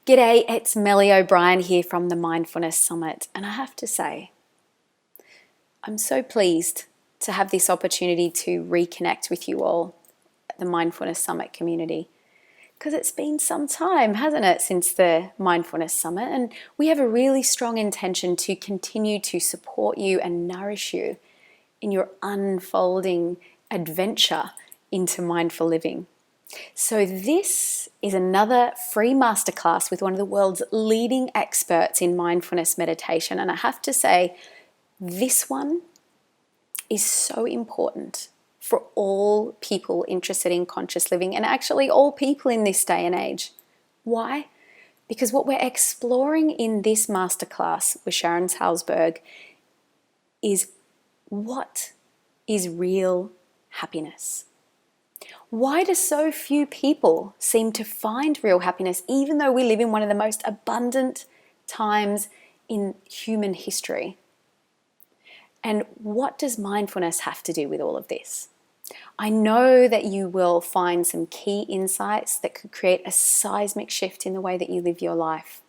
G'day, it's Melly O'Brien here from the Mindfulness Summit, and I have to say, I'm so pleased to have this opportunity to reconnect with you all at the Mindfulness Summit community, because it's been some time, hasn't it, since the Mindfulness Summit, and we have a really strong intention to continue to support you and nourish you in your unfolding adventure into mindful living. So this is another free masterclass with one of the world's leading experts in mindfulness meditation. And I have to say, this one is so important for all people interested in conscious living, and actually all people in this day and age. Why? Because what we're exploring in this masterclass with Sharon Salzberg is what is real happiness. Why do so few people seem to find real happiness, even though we live in one of the most abundant times in human history? And what does mindfulness have to do with all of this? I know that you will find some key insights that could create a seismic shift in the way that you live your life.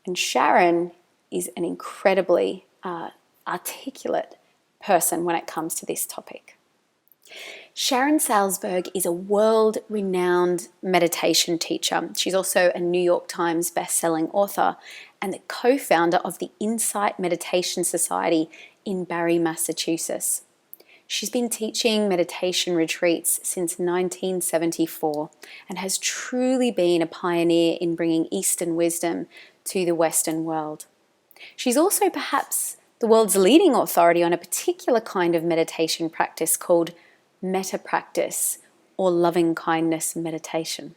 And Sharon is an incredibly articulate person when it comes to this topic. Sharon Salzberg is a world-renowned meditation teacher. She's also a New York Times bestselling author and the co-founder of the Insight Meditation Society in Barre, Massachusetts. She's been teaching meditation retreats since 1974 and has truly been a pioneer in bringing Eastern wisdom to the Western world. She's also perhaps the world's leading authority on a particular kind of meditation practice called metta practice or loving kindness meditation.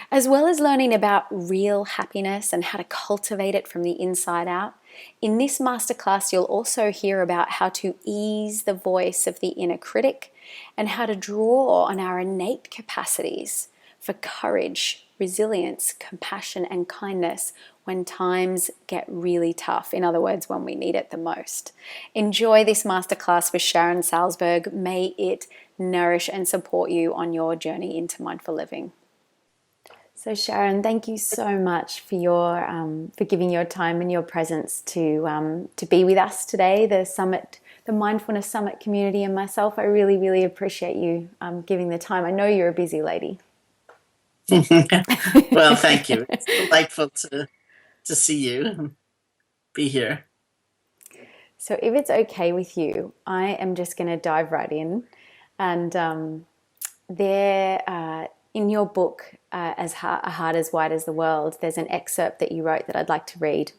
As well as learning about real happiness and how to cultivate it from the inside out, in this masterclass you'll also hear about how to ease the voice of the inner critic and how to draw on our innate capacities for courage, resilience, compassion and kindness when times get really tough. In other words, when we need it the most. Enjoy this masterclass with Sharon Salzberg. May it nourish and support you on your journey into mindful living. So Sharon, thank you so much for your for giving your time and your presence to be with us today. The summit, the Mindfulness Summit community, and myself. I really, really appreciate you giving the time. I know you're a busy lady. Well, thank you. It's delightful to see you and be here. So if it's okay with you, I am just going to dive right in. And in your book, A Heart as Wide as the World, there's an excerpt that you wrote that I'd like to read.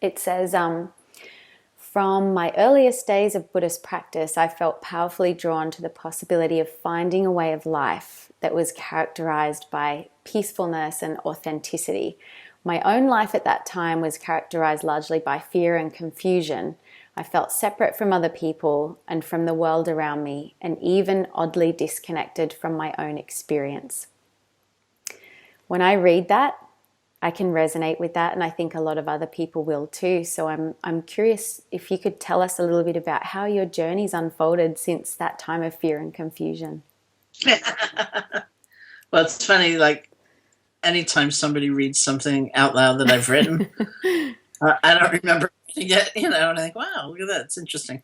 It says, from my earliest days of Buddhist practice, I felt powerfully drawn to the possibility of finding a way of life that was characterized by peacefulness and authenticity. My own life at that time was characterized largely by fear and confusion. I felt separate from other people and from the world around me, and even oddly disconnected from my own experience. When I read that, I can resonate with that, and I think a lot of other people will too. So I'm curious if you could tell us a little bit about how your journey's unfolded since that time of fear and confusion. Well, it's funny, like anytime somebody reads something out loud that I've written, I don't remember reading it, and I think, wow, look at that, it's interesting.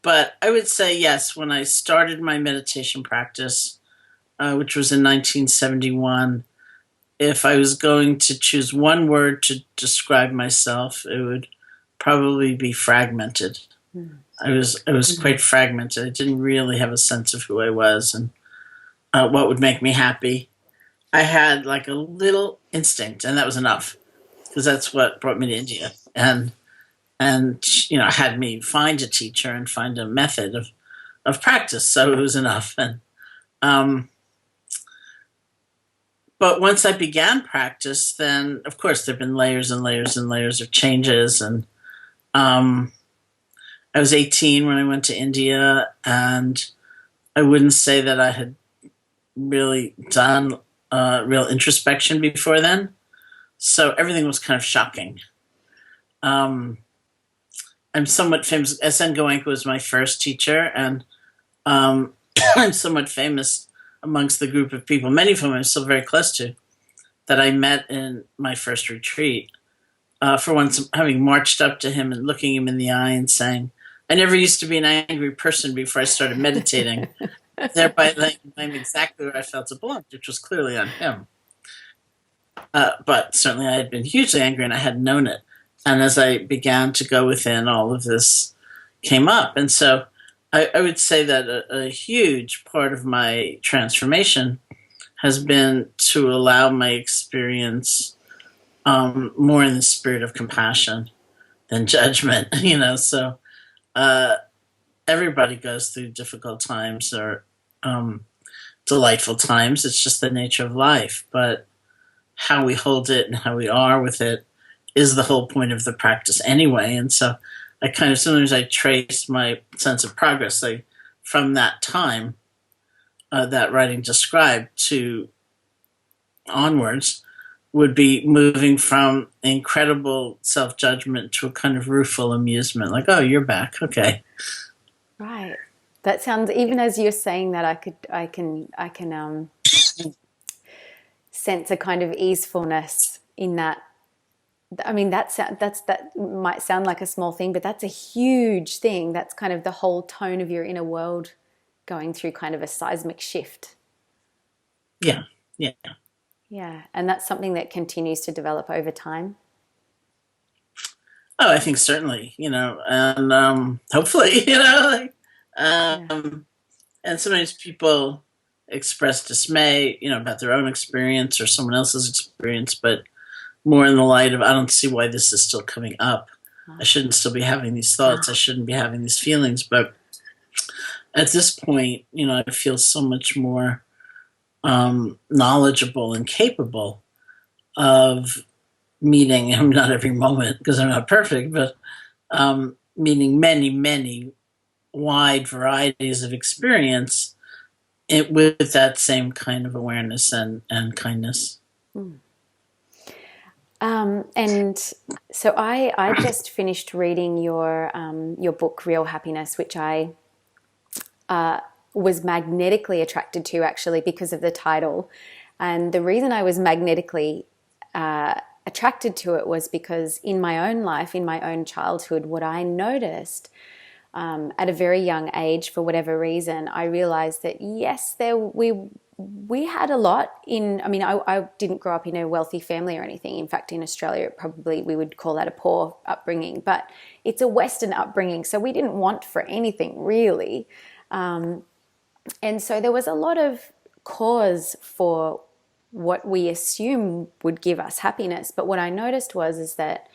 But I would say, yes, when I started my meditation practice, which was in 1971, if I was going to choose one word to describe myself, it would probably be fragmented. Mm. I was quite fragmented. I didn't really have a sense of who I was and what would make me happy. I had like a little instinct, and that was enough, because that's what brought me to India, and had me find a teacher and find a method of practice. So it was enough. And but once I began practice, then of course there've been layers and layers and layers of changes. And I was 18 when I went to India, and I wouldn't say that I had really done real introspection before then. So everything was kind of shocking. I'm somewhat famous. S.N. Goenka was my first teacher, and I'm somewhat famous amongst the group of people, many of whom I'm still very close to, that I met in my first retreat. For once, having marched up to him and looking him in the eye and saying, I never used to be an angry person before I started meditating, thereby laying blame exactly where I felt it belonged, which was clearly on him. But certainly I had been hugely angry and I hadn't known it. And as I began to go within, all of this came up. And so I would say that a huge part of my transformation has been to allow my experience more in the spirit of compassion than judgment, so everybody goes through difficult times or delightful times. It's just the nature of life, but how we hold it and how we are with it is the whole point of the practice anyway. And so I kind of, sometimes I trace my sense of progress, like from that time that writing described to onwards, would be moving from incredible self-judgment to a kind of rueful amusement, like, oh, you're back, okay. Right. That sounds, even as you're saying that, I can sense a kind of easefulness in that. I mean, that might sound like a small thing, but that's a huge thing. That's kind of the whole tone of your inner world going through kind of a seismic shift. Yeah. Yeah, and that's something that continues to develop over time. Oh, I think certainly, and hopefully, and sometimes people express dismay, about their own experience or someone else's experience, but more in the light of, I don't see why this is still coming up. I shouldn't still be having these thoughts. I shouldn't be having these feelings. But at this point, I feel so much more knowledgeable and capable of meeting, not every moment because I'm not perfect, but meeting many, many wide varieties of experience with that same kind of awareness and kindness. And so I just finished reading your book, Real Happiness, which I was magnetically attracted to, actually, because of the title. And the reason I was magnetically attracted to it was because in my own life, in my own childhood, what I noticed at a very young age, for whatever reason, I realized that yes, we had a lot I didn't grow up in a wealthy family or anything. In fact, in Australia, probably we would call that a poor upbringing, but it's a Western upbringing, so we didn't want for anything really. And so there was a lot of cause for what we assume would give us happiness. But what I noticed is that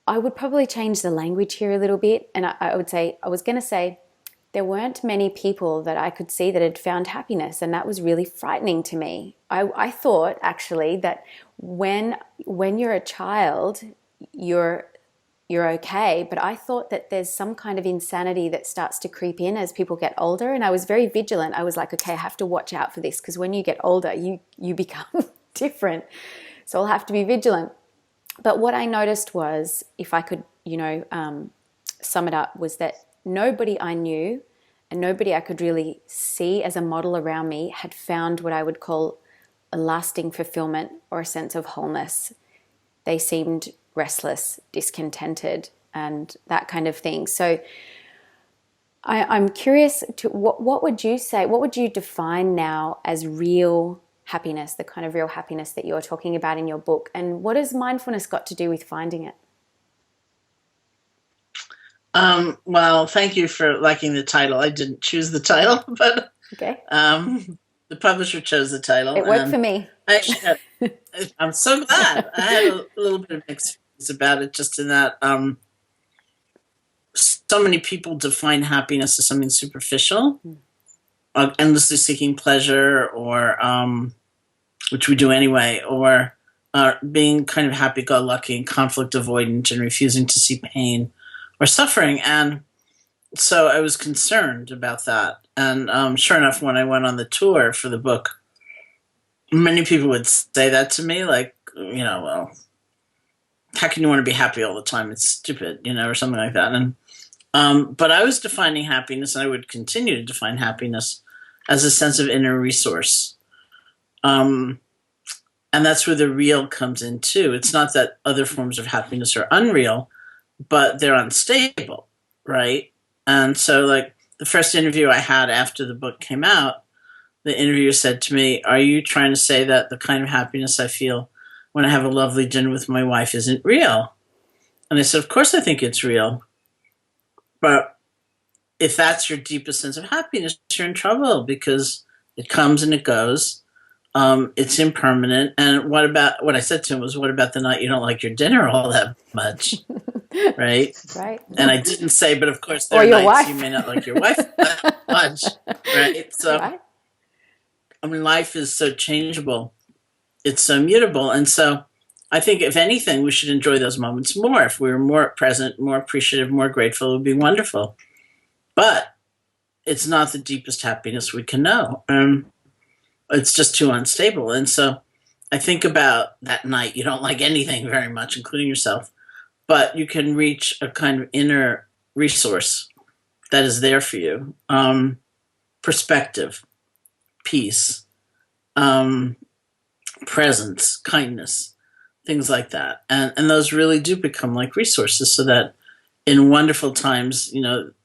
I would probably change the language here a little bit. And I was going to say, there weren't many people that I could see that had found happiness. And that was really frightening to me. I thought actually that when you're a child, you're okay. But I thought that there's some kind of insanity that starts to creep in as people get older. And I was very vigilant. I was like, okay, I have to watch out for this, because when you get older, you become different. So I'll have to be vigilant. But what I noticed was, if I could, sum it up, was that nobody I knew and nobody I could really see as a model around me had found what I would call a lasting fulfillment or a sense of wholeness. They seemed restless, discontented, and that kind of thing. So I'm curious to what would you say, what would you define now as real happiness, the kind of real happiness that you're talking about in your book? And what has mindfulness got to do with finding it? Well, thank you for liking the title. I didn't choose the title, but okay. The publisher chose the title. It worked for me. I'm so glad. I had a little bit of mixed feelings about it, just in that so many people define happiness as something superficial, endlessly seeking pleasure, or which we do anyway, or being kind of happy-go-lucky and conflict avoidant and refusing to see pain or suffering. And so I was concerned about that. And sure enough, when I went on the tour for the book, many people would say that to me, like, well, how can you want to be happy all the time? It's stupid, or something like that. And but I was defining happiness, and I would continue to define happiness as a sense of inner resource. And that's where the real comes in too. It's not that other forms of happiness are unreal, but they're unstable, right? And so, like, the first interview I had after the book came out, the interviewer said to me, "Are you trying to say that the kind of happiness I feel when I have a lovely dinner with my wife isn't real?" And I said, "Of course I think it's real. But if that's your deepest sense of happiness, you're in trouble because it comes and it goes. It's impermanent. And what I said to him was, what about the night you don't like your dinner all that much?" Right? Right. And I didn't say, but of course there Or are your nights wife. you may not like your wife that much. Right? So, Right. I mean, life is so changeable. It's so mutable. And so I think, if anything, we should enjoy those moments more. If we were more present, more appreciative, more grateful, it would be wonderful. But it's not the deepest happiness we can know. It's just too unstable. And so I think about that night you don't like anything very much, including yourself, but you can reach a kind of inner resource that is there for you. Perspective, peace, presence, kindness, things like that. And those really do become like resources, so that in wonderful times,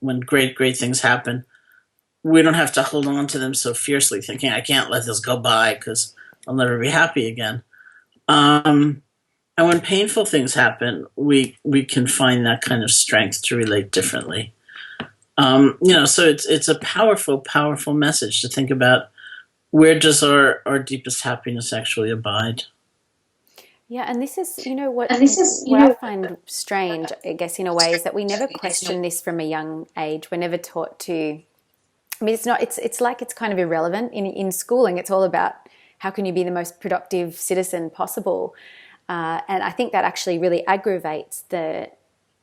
when great, great things happen, we don't have to hold on to them so fiercely, thinking, I can't let this go by because I'll never be happy again. And when painful things happen, we can find that kind of strength to relate differently. So it's a powerful, powerful message to think about, where does our deepest happiness actually abide? Yeah, and this is, what I find strange, I guess, in a way, is that we never question this from a young age. We're never taught to. I mean, it's like it's kind of irrelevant in schooling. It's all about how can you be the most productive citizen possible. And I think that actually really aggravates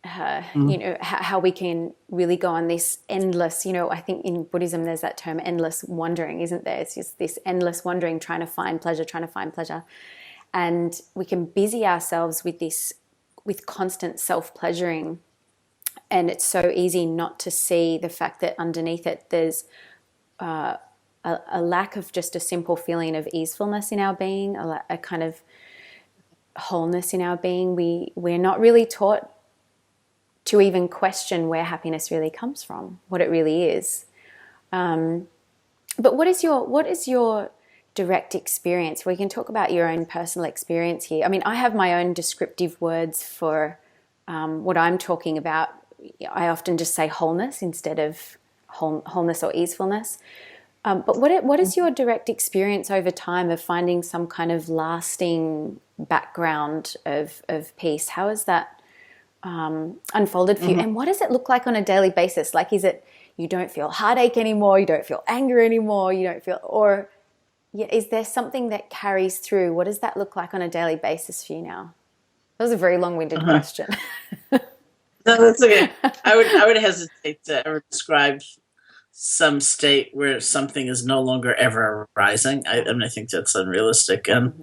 how we can really go on this endless, I think in Buddhism there's that term endless wandering, isn't there? It's just this endless wandering, trying to find pleasure. And we can busy ourselves with constant self-pleasuring. And it's so easy not to see the fact that underneath it there's a lack of just a simple feeling of easefulness in our being, a kind of wholeness in our being. We're not really taught to even question where happiness really comes from, what it really is. But what is your direct experience? We can talk about your own personal experience here. I mean, I have my own descriptive words for what I'm talking about. I often just say wholeness instead of wholeness or easefulness. But what is your direct experience over time of finding some kind of lasting background of peace? How has that unfolded for you? And what does it look like on a daily basis? Like, is it you don't feel heartache anymore, you don't feel anger anymore, you don't feel, or is there something that carries through? What does that look like on a daily basis for you now? That was a very long-winded question. No, that's okay. I would hesitate to ever describe some state where something is no longer ever arising. I mean, I think that's unrealistic, and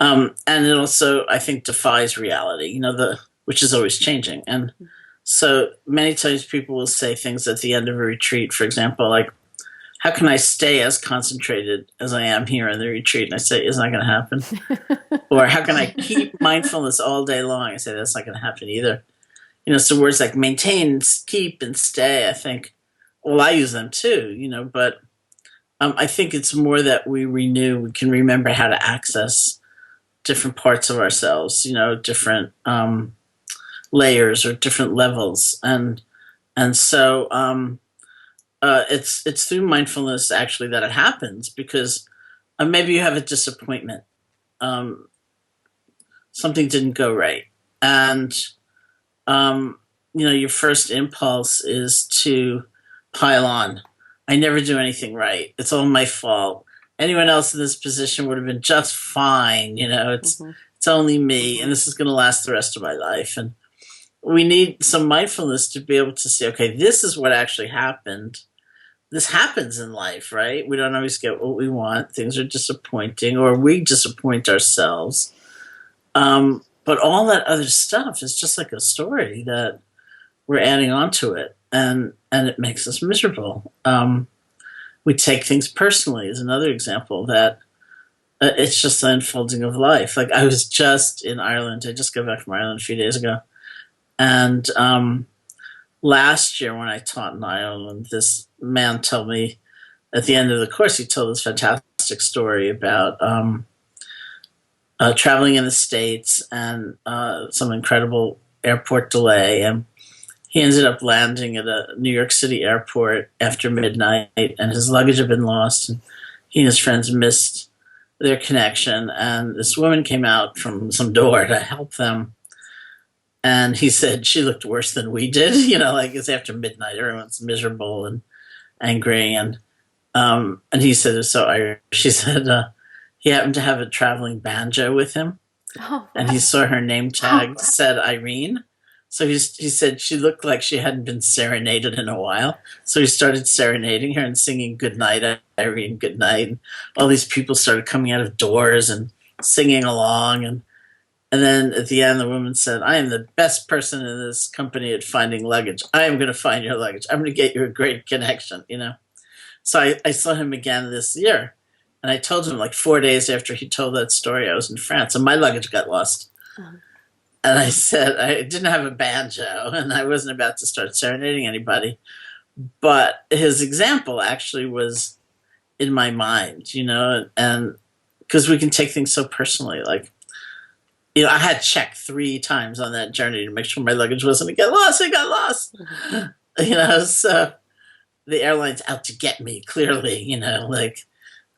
it also, I think, defies reality. Which is always changing, and so many times people will say things at the end of a retreat, for example, like, "How can I stay as concentrated as I am here in the retreat?" And I say, "It's not going to happen." Or, "How can I keep mindfulness all day long?" I say, "That's not going to happen either." So words like maintain, keep, and stay, I think, well, I use them too, but I think it's more that we can remember how to access different parts of ourselves, different layers or different levels. And so it's through mindfulness actually that it happens, because maybe you have a disappointment. Something didn't go right. And your first impulse is to pile on. I never do anything right. It's all my fault. Anyone else in this position would have been just fine. It's only me, and this is going to last the rest of my life. And we need some mindfulness to be able to say, okay, this is what actually happened. This happens in life, right? We don't always get what we want. Things are disappointing, or we disappoint ourselves. But all that other stuff is just like a story that we're adding on to it, and it makes us miserable. we take things personally is another example that it's just the unfolding of life. Like I was just in Ireland. I just got back from Ireland a few days ago. And last year when I taught in Ireland, this man told me at the end of the course, he told this fantastic story about traveling in the States and some incredible airport delay. And he ended up landing at a New York City airport after midnight, and his luggage had been lost. And he and his friends missed their connection. And this woman came out from some door to help them. And he said she looked worse than we did. You know, like it's after midnight, everyone's miserable and angry. And he said it was so Irish. She said he happened to have a traveling banjo with him. Oh, and he saw her name tag said Irene. So he said she looked like she hadn't been serenaded in a while. So he started serenading her and singing "Good night, Irene, good night." And all these people started coming out of doors and singing along. And then at the end, the woman said, "I am the best person in this company at finding luggage. I am going to find your luggage. I'm going to get you a great connection," you know. So I saw him again this year. And I told him like 4 days after he told that story, I was in France and my luggage got lost. Uh-huh. And I said, I didn't have a banjo and I wasn't about to start serenading anybody. But his example actually was in my mind, you know, and because we can take things so personally. Like, you know, I had checked 3 times on that journey to make sure my luggage wasn't going to get lost. It got lost. Mm-hmm. You know, so the airline's out to get me, clearly, you know, like,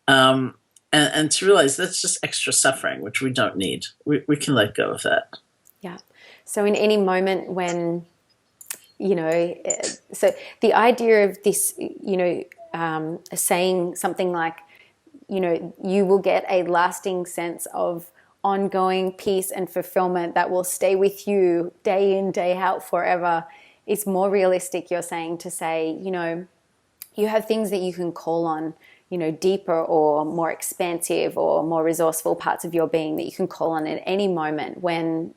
and to realize that's just extra suffering, which we don't need. We can let go of that. Yeah. So in any moment when, you know, so the idea of this, you know, saying something like, you know, you will get a lasting sense of ongoing peace and fulfillment that will stay with you day in, day out forever, is more realistic, you're saying, to say, you know, you have things that you can call on, you know, deeper or more expansive or more resourceful parts of your being that you can call on at any moment when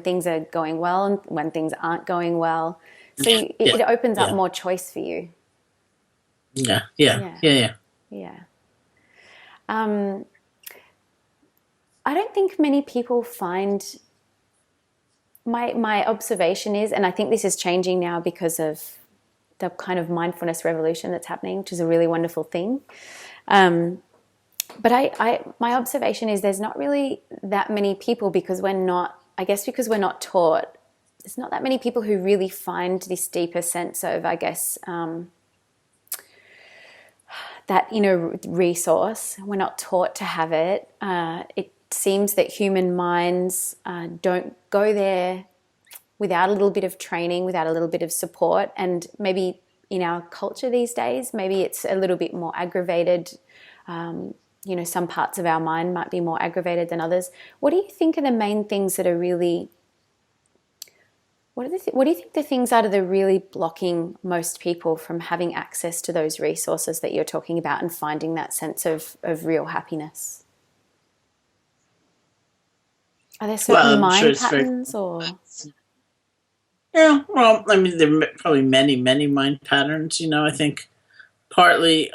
things are going well and when things aren't going well. So it opens up more choice for you. Yeah. I don't think many people find, my observation is, and I think this is changing now because of the kind of mindfulness revolution that's happening, which is a really wonderful thing. But my observation is there's not really that many people, because we're not taught, there's not that many people who really find this deeper sense of, I guess, that inner resource. We're not taught to have it. It seems that human minds don't go there without a little bit of training, without a little bit of support. And maybe in our culture these days, maybe it's a little bit more aggravated. You know, some parts of our mind might be more aggravated than others. What do you think are the main things that are really, what do you think the things are that are really blocking most people from having access to those resources that you're talking about and finding that sense of real happiness? Are there certain mind patterns or... Yeah, well, I mean, there are probably many, many mind patterns. You know, I think partly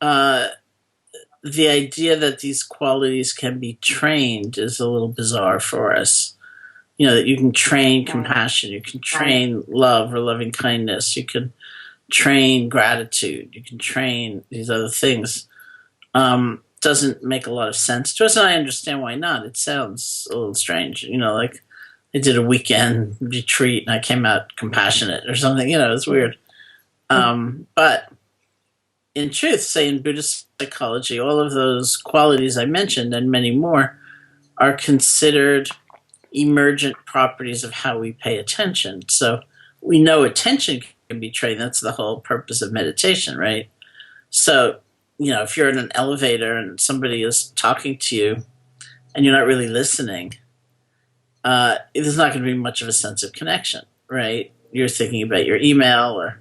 the idea that these qualities can be trained is a little bizarre for us. You know, that you can train compassion, you can train love or loving kindness, you can train gratitude, you can train these other things. Doesn't make a lot of sense to us, and I understand why not. It sounds a little strange, you know, like I did a weekend retreat and I came out compassionate or something, you know, it's weird. But in truth, say in Buddhist psychology, all of those qualities I mentioned and many more are considered emergent properties of how we pay attention. So we know attention can be trained. That's the whole purpose of meditation, right? So, you know, if you're in an elevator and somebody is talking to you and you're not really listening, there's not going to be much of a sense of connection, right? You're thinking about your email or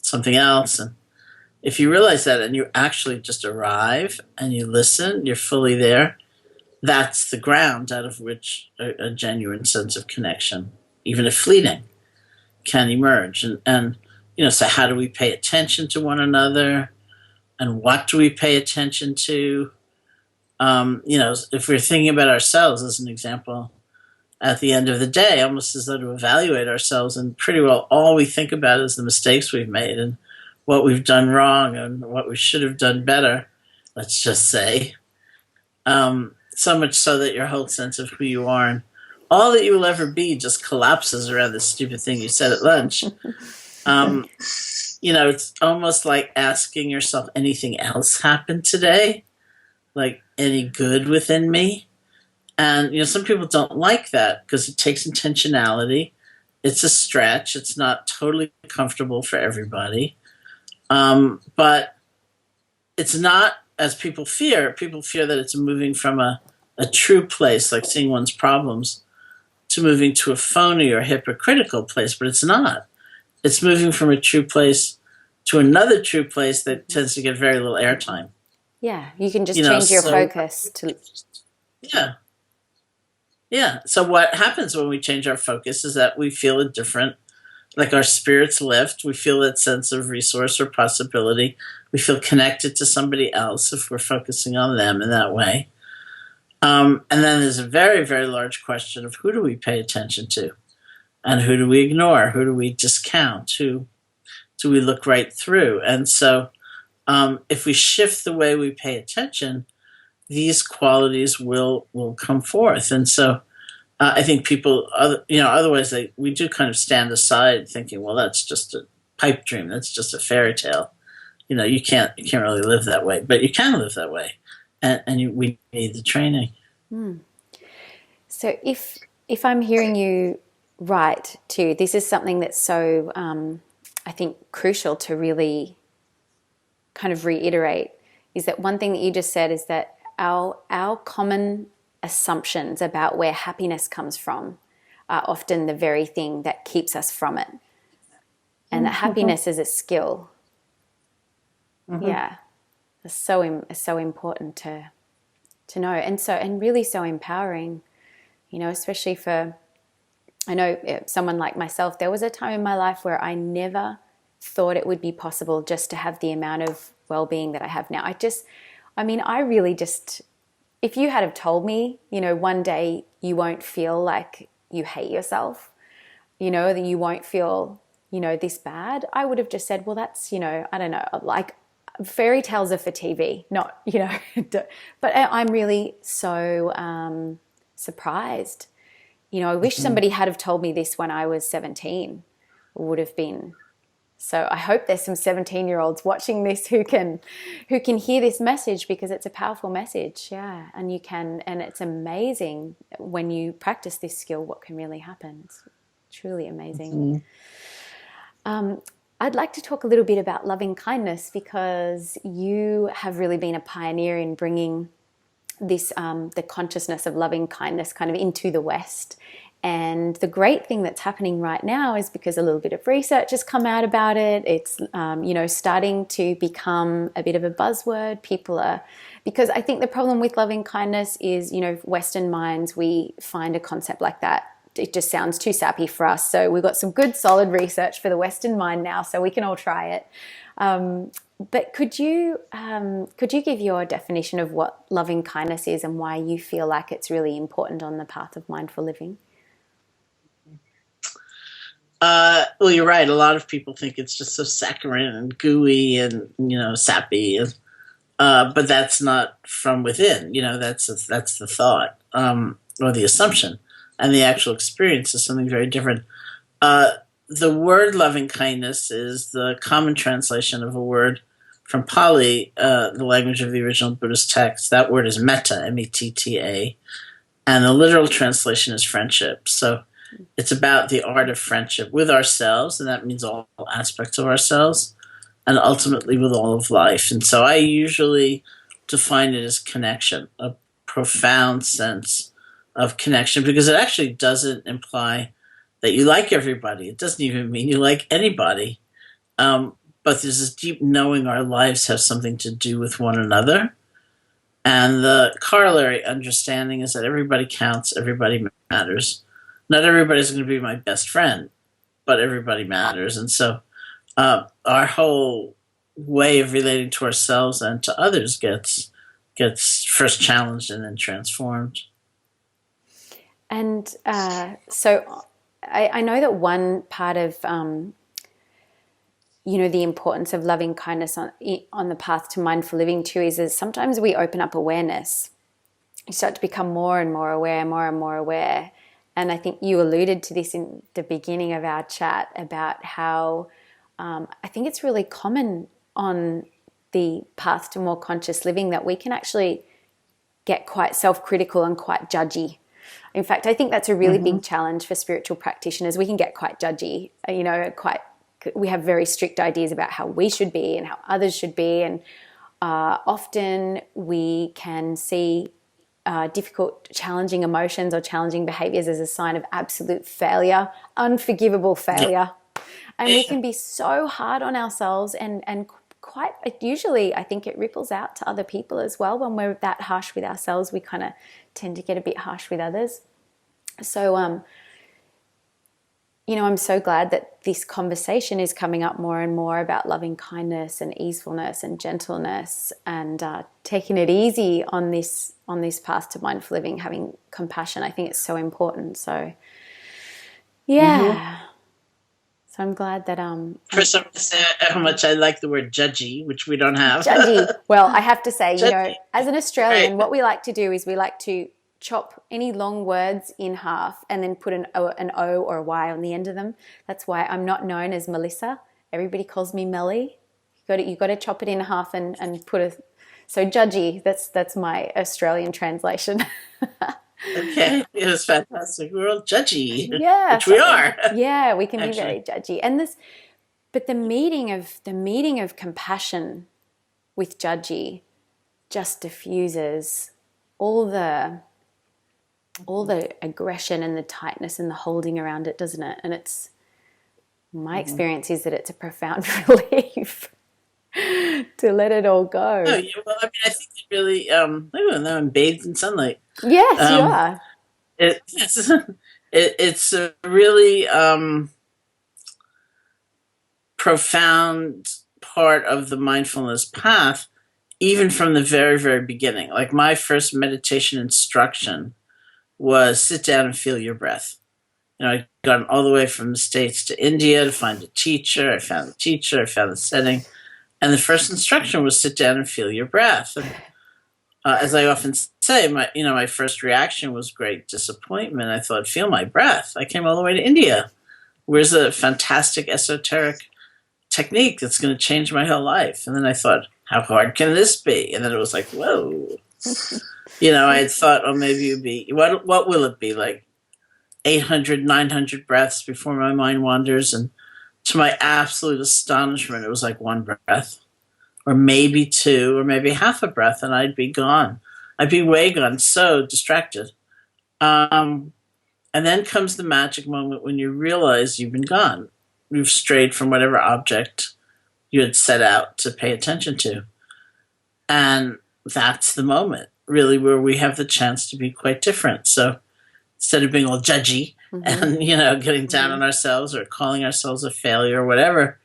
something else. And if you realize that and you actually just arrive and you listen, you're fully there, that's the ground out of which a genuine sense of connection, even if fleeting, can emerge. And So how do we pay attention to one another, and what do we pay attention to? If we're thinking about ourselves as an example, at the end of the day, almost as though to evaluate ourselves, and pretty well all we think about is the mistakes we've made and what we've done wrong and what we should have done better, let's just say. So much so that your whole sense of who you are and all that you will ever be just collapses around this stupid thing you said at lunch. It's almost like asking yourself, anything else happened today? Like, any good within me? And, some people don't like that because it takes intentionality. It's a stretch. It's not totally comfortable for everybody. But it's not, as people fear that it's moving from a true place, like seeing one's problems, to moving to a phony or hypocritical place, but it's not. It's moving from a true place to another true place that tends to get very little airtime. Yeah, you can just change your focus to... Yeah. Yeah. So what happens when we change our focus is that we feel a different, like our spirits lift. We feel that sense of resource or possibility. We feel connected to somebody else if we're focusing on them in that way. And then there's a very, very large question of who do we pay attention to? And who do we ignore? Who do we discount? Who do we look right through? And so if we shift the way we pay attention, these qualities will come forth. And so I think people, otherwise we do kind of stand aside thinking, well, that's just a pipe dream. That's just a fairy tale. You can't really live that way, but you can live that way. We need the training. So if I'm hearing you right too, this is something that's so, I think, crucial to really kind of reiterate, is that one thing that you just said is that our common assumptions about where happiness comes from are often the very thing that keeps us from it. And that happiness is a skill. Mm-hmm. Yeah. It's so important to know. And really so empowering, especially for, I know someone like myself, there was a time in my life where I never thought it would be possible just to have the amount of well-being that I have now. I really just, if you had have told me, one day you won't feel like you hate yourself, that you won't feel, this bad, I would have just said, well, that's, I don't know, like fairy tales are for TV, not, but I'm really so surprised. I wish somebody had have told me this when I was 17, would have been. So I hope there's some 17-year-olds watching this who can hear this message, because it's a powerful message. Yeah. And it's amazing when you practice this skill, what can really happen. It's truly amazing. Mm-hmm. I'd like to talk a little bit about loving kindness, because you have really been a pioneer in bringing this, the consciousness of loving kindness kind of into the West. And the great thing that's happening right now is, because a little bit of research has come out about it, it's, starting to become a bit of a buzzword. Because I think the problem with loving kindness is, Western minds, we find a concept like that, it just sounds too sappy for us. So we've got some good solid research for the Western mind now, so we can all try it. But could you give your definition of what loving kindness is and why you feel like it's really important on the path of mindful living? Well, you're right. A lot of people think it's just so saccharine and gooey and, sappy. But that's not from within. That's the thought or the assumption. And the actual experience is something very different. The word loving kindness is the common translation of a word from Pali, the language of the original Buddhist text. That word is metta, M-E-T-T-A. And the literal translation is friendship. So it's about the art of friendship with ourselves, and that means all aspects of ourselves, and ultimately with all of life. And so I usually define it as connection, a profound sense of connection, because it actually doesn't imply that you like everybody. It doesn't even mean you like anybody. But there's this deep knowing our lives have something to do with one another. And the corollary understanding is that everybody counts, everybody matters. Not everybody's going to be my best friend, but everybody matters. And so our whole way of relating to ourselves and to others gets first challenged and then transformed. And so I know that one part of the importance of loving kindness on the path to mindful living too is that sometimes we open up awareness. You start to become more and more aware, more and more aware. And I think you alluded to this in the beginning of our chat about how I think it's really common on the path to more conscious living that we can actually get quite self-critical and quite judgy. In fact, I think that's a really big challenge for spiritual practitioners. We can get quite judgy, we have very strict ideas about how we should be and how others should be. And often we can see difficult, challenging emotions or challenging behaviors as a sign of absolute failure, unforgivable failure. And we can be so hard on ourselves and quite usually I think it ripples out to other people as well. When we're that harsh with ourselves, we kind of tend to get a bit harsh with others. So, I'm so glad that this conversation is coming up more and more about loving kindness and easefulness and gentleness and taking it easy on this path to mindful living, having compassion. I think it's so important. So, yeah. So I'm glad that First, I want to say how much I like the word judgy, which we don't have. Judgy. Well, I have to say, Judgy. As an Australian, Right. what we like to do is we like to chop any long words in half and then put an O or a Y on the end of them. That's why I'm not known as Melissa. Everybody calls me Melly. You got to chop it in half and put so judgy. That's my Australian translation. Okay, it was fantastic. We're all judgy, Yeah, which we are. Yeah, we can Actually. be very judgy. But the meeting of compassion with judgy just diffuses all the aggression and the tightness and the holding around it, doesn't it? And it's my experience is that it's a profound relief to let it all go. Oh, yeah, well, I mean, I think it really. I don't know. I'm bathed in sunlight. Yes, you are. It's a really profound part of the mindfulness path, even from the very, very beginning. Like my first meditation instruction was sit down and feel your breath. I'd gone all the way from the States to India to find a teacher. I found the teacher. I found the setting. And the first instruction was sit down and feel your breath. And as I often say, my first reaction was great disappointment. I thought, feel my breath. I came all the way to India. Where's a fantastic esoteric technique that's going to change my whole life? And then I thought, how hard can this be? And then it was like, whoa. I had thought, oh, maybe it'd be, what will it be? Like 800, 900 breaths before my mind wanders. And to my absolute astonishment, it was like one breath. Or maybe two, or maybe half a breath, and I'd be gone. I'd be way gone, so distracted. And then comes the magic moment when you realize you've been gone. You've strayed from whatever object you had set out to pay attention to. And that's the moment, really, where we have the chance to be quite different. So instead of being all judgy and, getting down on ourselves or calling ourselves a failure or whatever,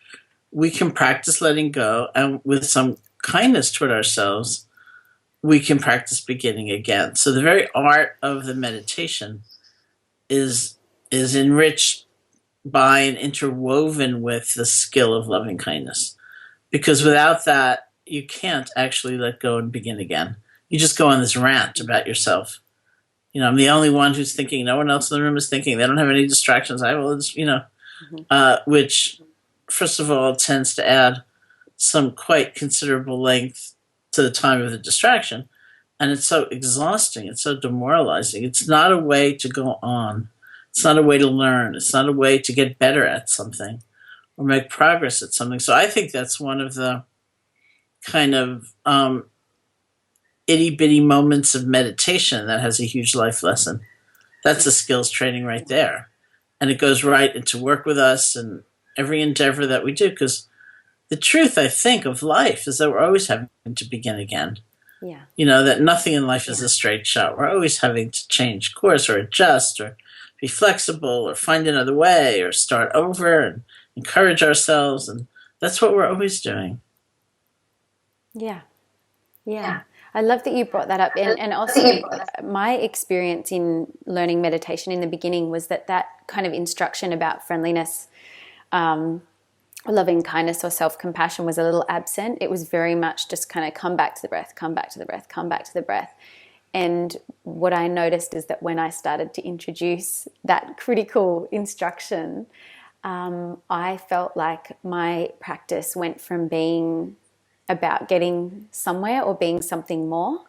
we can practice letting go, and with some kindness toward ourselves, we can practice beginning again. So the very art of the meditation is enriched by and interwoven with the skill of loving kindness. Because without that, you can't actually let go and begin again. You just go on this rant about yourself. I'm the only one who's thinking. No one else in the room is thinking. They don't have any distractions. Which, first of all, tends to add some quite considerable length to the time of the distraction. And it's so exhausting. It's so demoralizing. It's not a way to go on. It's not a way to learn. It's not a way to get better at something or make progress at something. So I think that's one of the kind of itty-bitty moments of meditation that has a huge life lesson. That's a skills training right there. And it goes right into work with us and every endeavor that we do, because the truth, I think, of life is that we're always having to begin again. Yeah. That nothing in life is a straight shot. We're always having to change course or adjust or be flexible or find another way or start over and encourage ourselves. And That's what we're always doing. Yeah. Yeah. I love that you brought that up. And also, my experience in learning meditation in the beginning was that kind of instruction about friendliness, loving kindness, or self-compassion was a little absent. It was very much just kind of come back to the breath, come back to the breath, come back to the breath. And what I noticed is that when I started to introduce that critical instruction, I felt like my practice went from being about getting somewhere or being something more,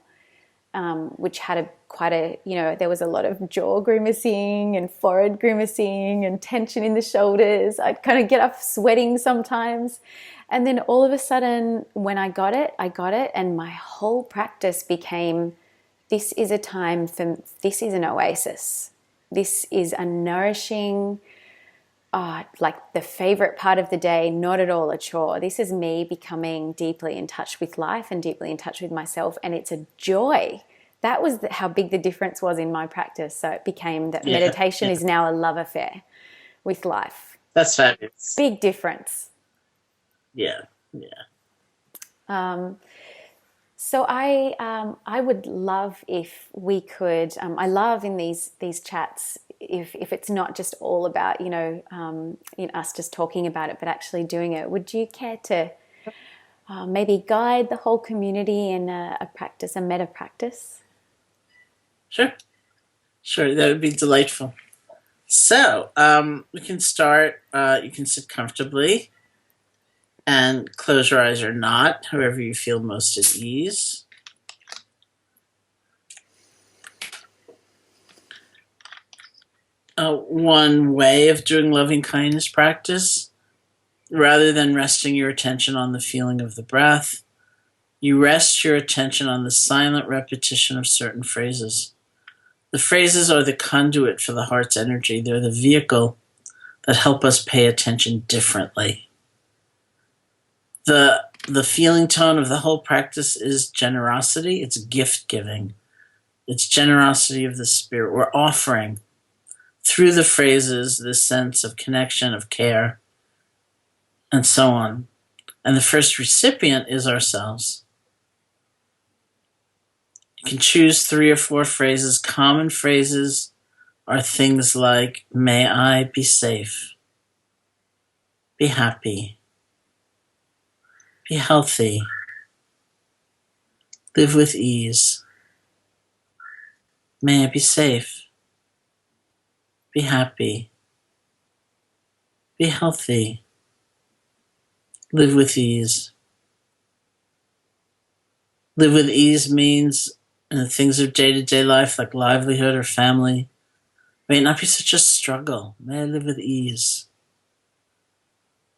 which had there was a lot of jaw grimacing and forehead grimacing and tension in the shoulders. I'd kind of get up sweating sometimes. And then all of a sudden, when I got it, and my whole practice became, this is an oasis. This is a nourishing, like the favorite part of the day, not at all a chore. This is me becoming deeply in touch with life and deeply in touch with myself, and it's a joy. That was how big the difference was in my practice. So it became that meditation is now a love affair with life. That's fabulous. Big difference. Yeah. So I would love if we could. I love in these chats if it's not just all about us just talking about it, but actually doing it. Would you care to maybe guide the whole community in a practice, a metta practice? Sure, that would be delightful. So we can start. You can sit comfortably and close your eyes or not, however you feel most at ease. One way of doing loving kindness practice, rather than resting your attention on the feeling of the breath, you rest your attention on the silent repetition of certain phrases. The phrases are the conduit for the heart's energy. They're the vehicle that help us pay attention differently. The feeling tone of the whole practice is generosity. It's gift giving. It's generosity of the spirit. We're offering through the phrases this sense of connection, of care, and so on. And the first recipient is ourselves. You can choose 3 or 4 phrases. Common phrases are things like, may I be safe, be happy, be healthy, live with ease. May I be safe, be happy, be healthy, live with ease. Live with ease means in the things of day-to-day life like livelihood or family, may it not be such a struggle. May I live with ease.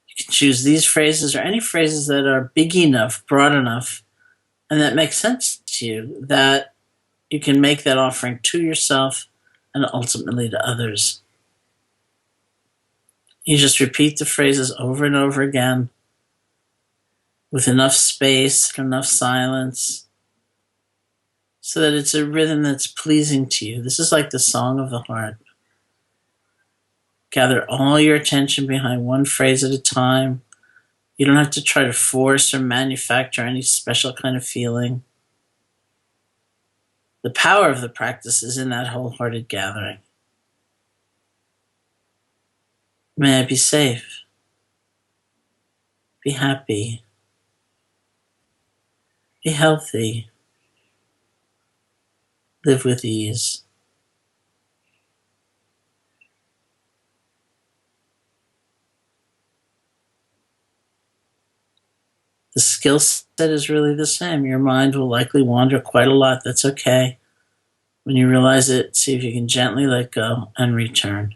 You can choose these phrases or any phrases that are big enough, broad enough, and that make sense to you, that you can make that offering to yourself and ultimately to others. You just repeat the phrases over and over again with enough space, enough silence, so that it's a rhythm that's pleasing to you. This is like the song of the heart. Gather all your attention behind one phrase at a time. You don't have to try to force or manufacture any special kind of feeling. The power of the practice is in that wholehearted gathering. May I be safe, be happy, be healthy, live with ease. The skill set is really the same. Your mind will likely wander quite a lot. That's okay. When you realize it, see if you can gently let go and return.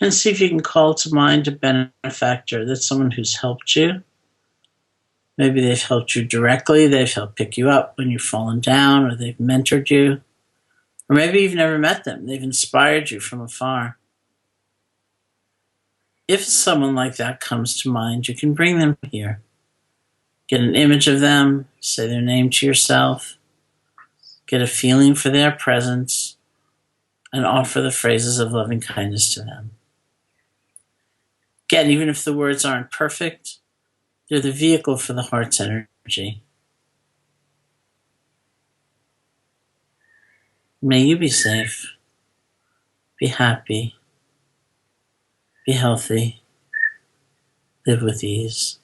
And see if you can call to mind a benefactor. That's someone who's helped you. Maybe they've helped you directly. They've helped pick you up when you've fallen down, or they've mentored you. Or maybe you've never met them. They've inspired you from afar. If someone like that comes to mind, you can bring them here. Get an image of them, say their name to yourself, get a feeling for their presence, and offer the phrases of loving kindness to them. Again, even if the words aren't perfect, they're the vehicle for the heart's energy. May you be safe, be happy, be healthy, live with ease.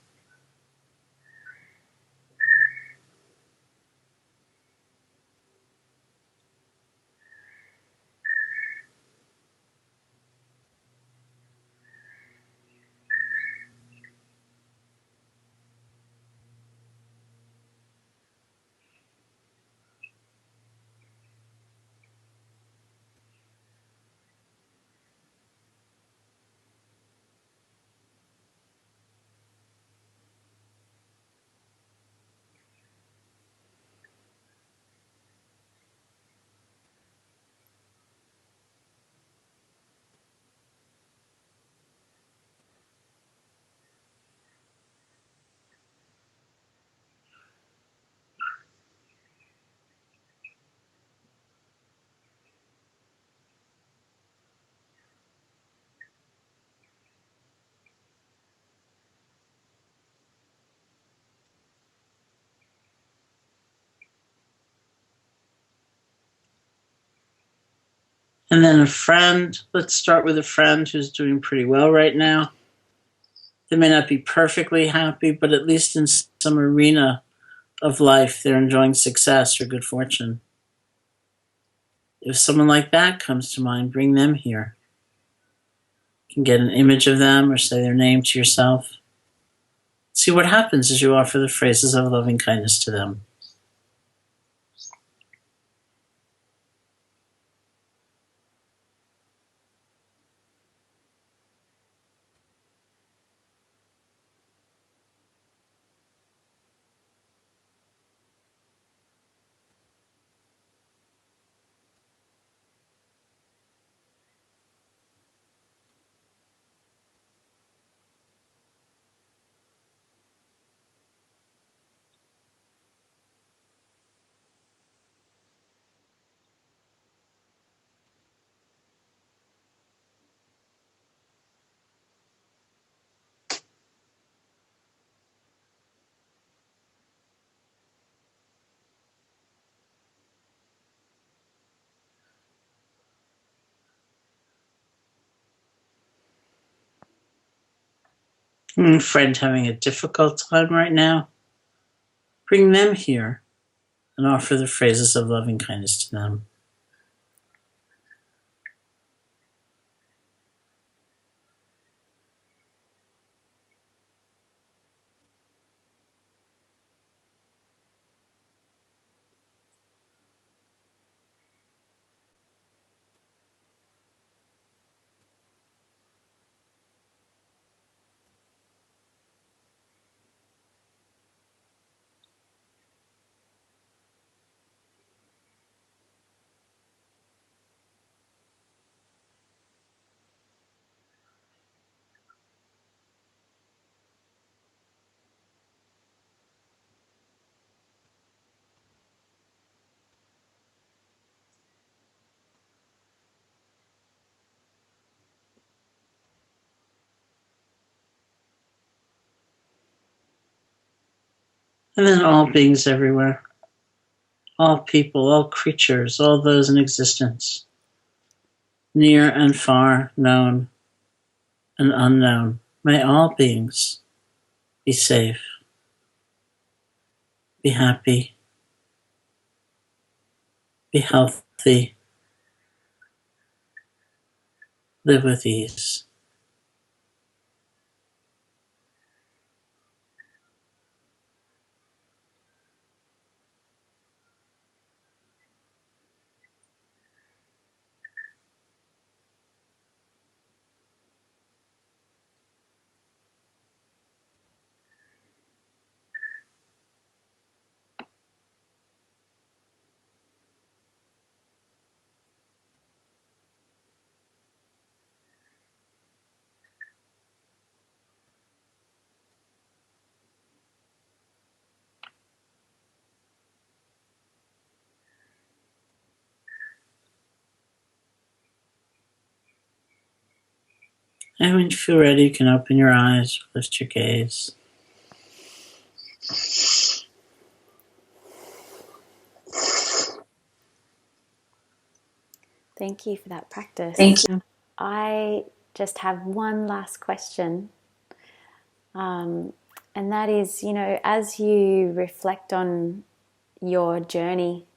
And then a friend. Let's start with a friend who's doing pretty well right now. They may not be perfectly happy, but at least in some arena of life, they're enjoying success or good fortune. If someone like that comes to mind, bring them here. You can get an image of them or say their name to yourself. See what happens as you offer the phrases of loving kindness to them. A friend having a difficult time right now, bring them here and offer the phrases of loving kindness to them. And then all beings everywhere, all people, all creatures, all those in existence, near and far, known and unknown. May all beings be safe, be happy, be healthy, live with ease. And when you feel ready, you can open your eyes, lift your gaze. Thank you for that practice. Thank you. I just have one last question. And that is, as you reflect on your journey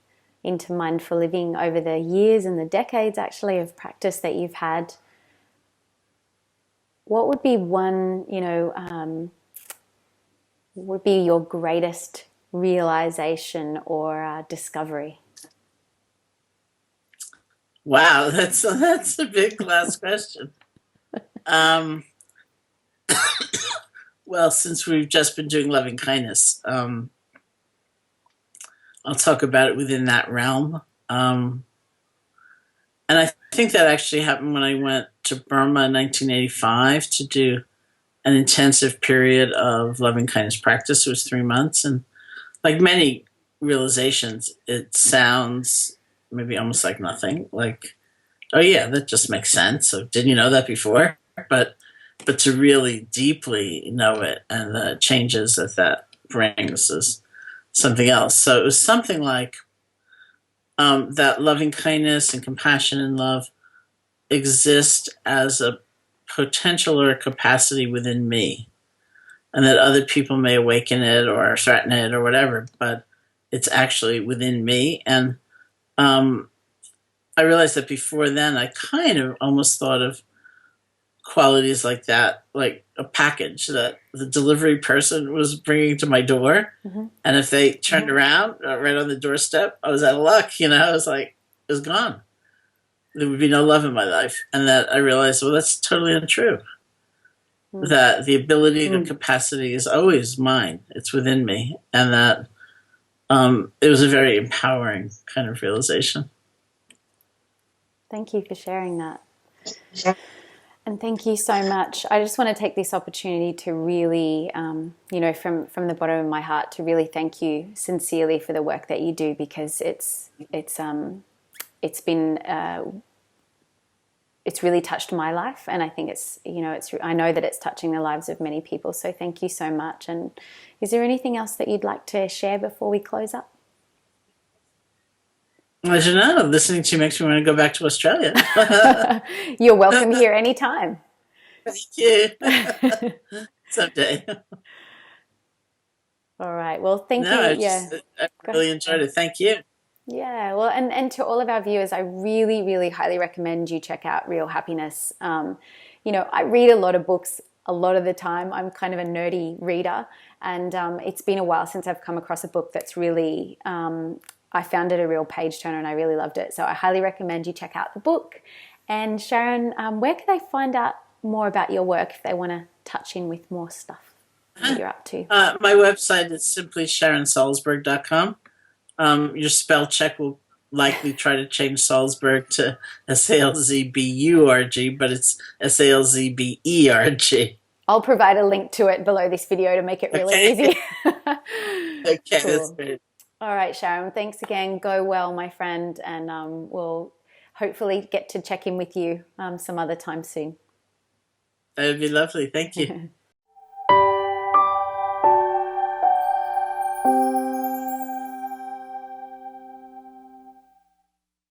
into mindful living over the years and the decades actually of practice that you've had, what would be one, would be your greatest realization or discovery? Wow, that's a big last question. Well, since we've just been doing loving kindness, I'll talk about it within that realm. And I think that actually happened when I went to Burma in 1985 to do an intensive period of loving kindness practice. It was 3 months. And like many realizations, it sounds maybe almost like nothing. Like, oh yeah, that just makes sense. So didn't you know that before? But to really deeply know it and the changes that brings is something else. So it was something like that loving kindness and compassion and love exist as a potential or a capacity within me, and that other people may awaken it or threaten it or whatever, but it's actually within me. And I realized that before then I kind of almost thought of qualities like that, like a package that the delivery person was bringing to my door. Mm-hmm. And if they turned around right on the doorstep, I was out of luck. I was like, it was gone. There would be no love in my life. And that I realized, well, that's totally untrue. Mm-hmm. That the ability, the capacity is always mine. It's within me. And that it was a very empowering kind of realization. Thank you for sharing that. And thank you so much. I just want to take this opportunity to really, from the bottom of my heart, to really thank you sincerely for the work that you do, because it's really touched my life, and I think I know that it's touching the lives of many people. So thank you so much. And is there anything else that you'd like to share before we close up? I don't know. Listening to you makes me want to go back to Australia. You're welcome here anytime. Thank you. Someday. All right. Well, thank you. I really enjoyed it. Thank you. Yeah. Well, and to all of our viewers, I really, really highly recommend you check out Real Happiness. I read a lot of books a lot of the time. I'm kind of a nerdy reader, and it's been a while since I've come across a book that's really I found it a real page turner, and I really loved it. So I highly recommend you check out the book. And Sharon, where can they find out more about your work if they want to touch in with more stuff that you're up to? My website is simply SharonSalzberg.com. Your spell check will likely try to change Salzberg to Salzburg, but it's Salzberg. I'll provide a link to it below this video to make it really easy. Okay, cool. That's great. All right, Sharon, thanks again. Go well, my friend, and we'll hopefully get to check in with you some other time soon. That would be lovely. Thank you.